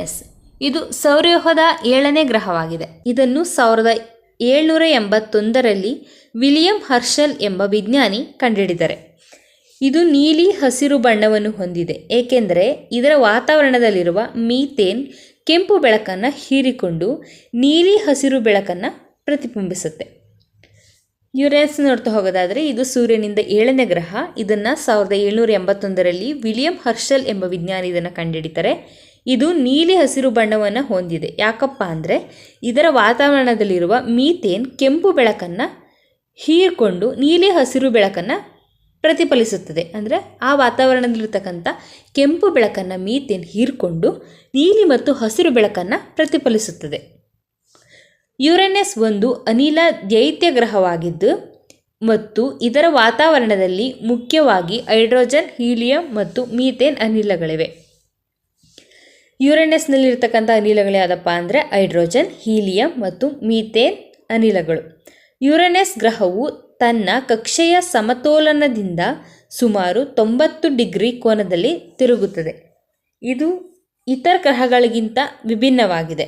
Uranus. ಇದು ಸೌರವ್ಯೂಹದ 7ನೇ ಗ್ರಹವಾಗಿದೆ. ಇದನ್ನು 1781ರಲ್ಲಿ William Harshal ಎಂಬ ವಿಜ್ಞಾನಿ ಕಂಡುಹಿಡಿದರೆ. ಇದು ನೀಲಿ ಹಸಿರು ಬಣ್ಣವನ್ನು ಹೊಂದಿದೆ, ಏಕೆಂದರೆ ಇದರ ವಾತಾವರಣದಲ್ಲಿರುವ ಮೀಥೇನ್ ಕೆಂಪು ಬೆಳಕನ್ನು ಹೀರಿಕೊಂಡು ನೀಲಿ ಹಸಿರು ಬೆಳಕನ್ನು ಪ್ರತಿಬಿಂಬಿಸುತ್ತೆ. ಯುರೇನಸ್ ನೋಡ್ತಾ ಹೋಗೋದಾದರೆ ಇದು ಸೂರ್ಯನಿಂದ 7ನೇ ಗ್ರಹ. ಇದನ್ನು 1781ರಲ್ಲಿ ವಿಲಿಯಂ ಹರ್ಷಲ್ ಎಂಬ ವಿಜ್ಞಾನಿ ಇದನ್ನು ಕಂಡುಹಿಡಿತಾರೆ. ಇದು ನೀಲಿ ಹಸಿರು ಬಣ್ಣವನ್ನು ಹೊಂದಿದೆ. ಯಾಕಪ್ಪ ಅಂದರೆ ಇದರ ವಾತಾವರಣದಲ್ಲಿರುವ ಮೀಥೇನ್ ಕೆಂಪು ಬೆಳಕನ್ನು ಹೀರಿಕೊಂಡು ನೀಲಿ ಹಸಿರು ಬೆಳಕನ್ನು ಪ್ರತಿಫಲಿಸುತ್ತದೆ. ಅಂದರೆ ಆ ವಾತಾವರಣದಲ್ಲಿರ್ತಕ್ಕಂಥ ಕೆಂಪು ಬೆಳಕನ್ನು ಮೀಥೇನ್ ಹೀರಿಕೊಂಡು ನೀಲಿ ಮತ್ತು ಹಸಿರು ಬೆಳಕನ್ನು ಪ್ರತಿಫಲಿಸುತ್ತದೆ. ಯುರೇನಸ್ ಒಂದು ಅನಿಲ ದೈತ್ಯ ಗ್ರಹವಾಗಿದ್ದು ಮತ್ತು ಇದರ ವಾತಾವರಣದಲ್ಲಿ ಮುಖ್ಯವಾಗಿ ಹೈಡ್ರೋಜನ್, ಹೀಲಿಯಂ ಮತ್ತು ಮೀಥೇನ್ ಅನಿಲಗಳಿವೆ. ಯುರೇನಸ್ನಲ್ಲಿರ್ತಕ್ಕಂಥ ಅನಿಲಗಳು ಯಾವುದಪ್ಪ ಅಂದರೆ ಹೈಡ್ರೋಜನ್, ಹೀಲಿಯಂ ಮತ್ತು ಮೀಥೇನ್ ಅನಿಲಗಳು. ಯುರೇನಸ್ ಗ್ರಹವು ತನ್ನ ಕಕ್ಷೆಯ ಸಮತೋಲನದಿಂದ ಸುಮಾರು 90 ಡಿಗ್ರಿ ಕೋನದಲ್ಲಿ ತಿರುಗುತ್ತದೆ. ಇದು ಇತರ ಗ್ರಹಗಳಿಗಿಂತ ವಿಭಿನ್ನವಾಗಿದೆ.